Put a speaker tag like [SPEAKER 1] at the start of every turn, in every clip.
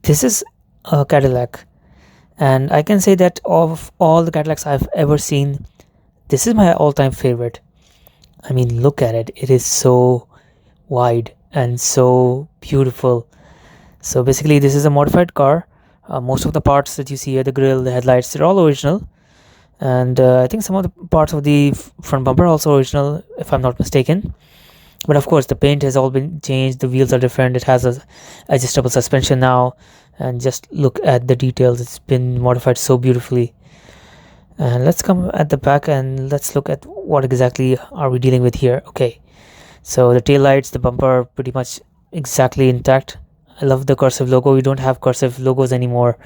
[SPEAKER 1] This is a Cadillac, and I can say that of all the Cadillacs I've ever seen, this is my all-time favorite. I mean, look at it. It is so wide and so beautiful. So basically, this is a modified car. Most of the parts that you see here, the grille, the headlights, they're all original. And I think some of the parts of the front bumper are also original, if I'm not mistaken. But of course, the paint has all been changed. The wheels are different. It has a adjustable suspension now. And just look at the details. It's been modified so beautifully. And let's come at the back and let's look at what exactly are we dealing with here. Okay, so the tail lights, the bumper, pretty much exactly intact. I love the cursive logo. We don't have cursive logos anymore.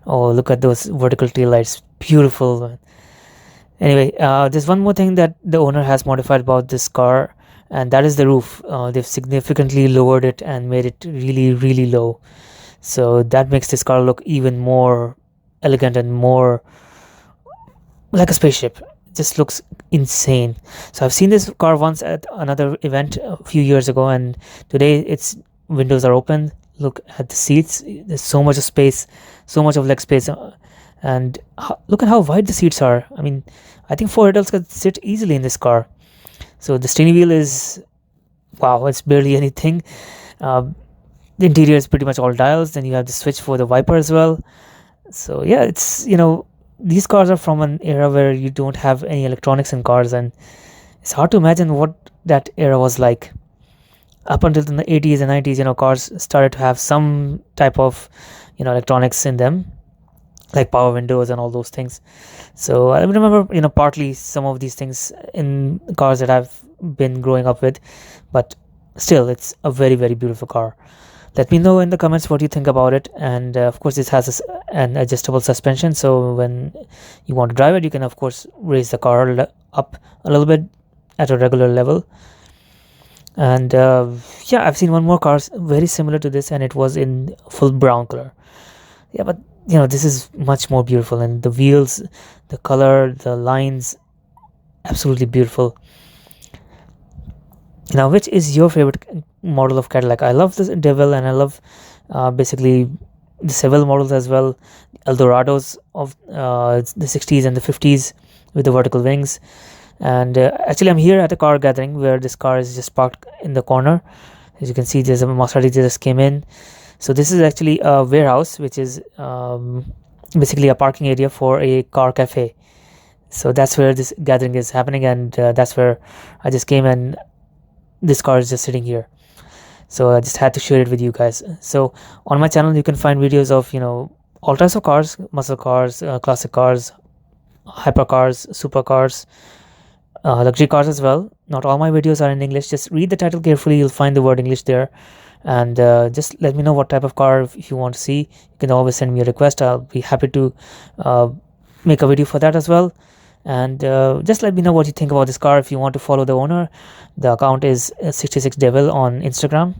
[SPEAKER 1] Oh, look at those vertical tail lights. Beautiful. Anyway, there's one more thing that the owner has modified about this car, and that is the roof. They've significantly lowered it and made it really, really low. So that makes this car look even more elegant and more like a spaceship. It just looks insane. So I've seen this car once at another event a few years ago, and today its windows are open. Look at the seats. There's so much of space, so much of leg space, and look at how wide the seats are. I mean, I think 4 adults could sit easily in this car. So the steering wheel is, wow, it's barely anything. The interior is pretty much all dials. Then you have the switch for the wiper as well. So yeah, it's, these cars are from an era where you don't have any electronics in cars, and it's hard to imagine what that era was like. Up until the 80s and 90s, cars started to have some type of, electronics in them, like power windows and all those things. So I remember, partly some of these things in cars that I've been growing up with, but still, it's a very, very beautiful car. Let me know in the comments what you think about it. And of course, this has an adjustable suspension. So when you want to drive it, you can, of course, raise the car up a little bit at a regular level. And yeah, I've seen one more car very similar to this, and it was in full brown color. Yeah, but this is much more beautiful, and the wheels, the color, the lines, absolutely beautiful. Now, which is your favorite model of Cadillac? I love the Deville, and I love basically the Seville models as well, Eldorados of the 60s and the 50s with the vertical wings. And actually, I'm here at a car gathering where this car is just parked in the corner. As you can see, there's a Maserati that just came in. So this is actually a warehouse, which is basically a parking area for a car cafe. So that's where this gathering is happening, and that's where I just came, and this car is just sitting here. So I just had to share it with you guys. So on my channel, you can find videos of all types of cars, muscle cars, classic cars, hypercars, supercars, luxury cars as well. Not all my videos are in English. Just read the title carefully. You'll find the word English there. And just let me know what type of car if you want to see. You can always send me a request. I'll be happy to make a video for that as well. And just let me know what you think about this car. If you want to follow the owner, the account is 66 Deville on Instagram.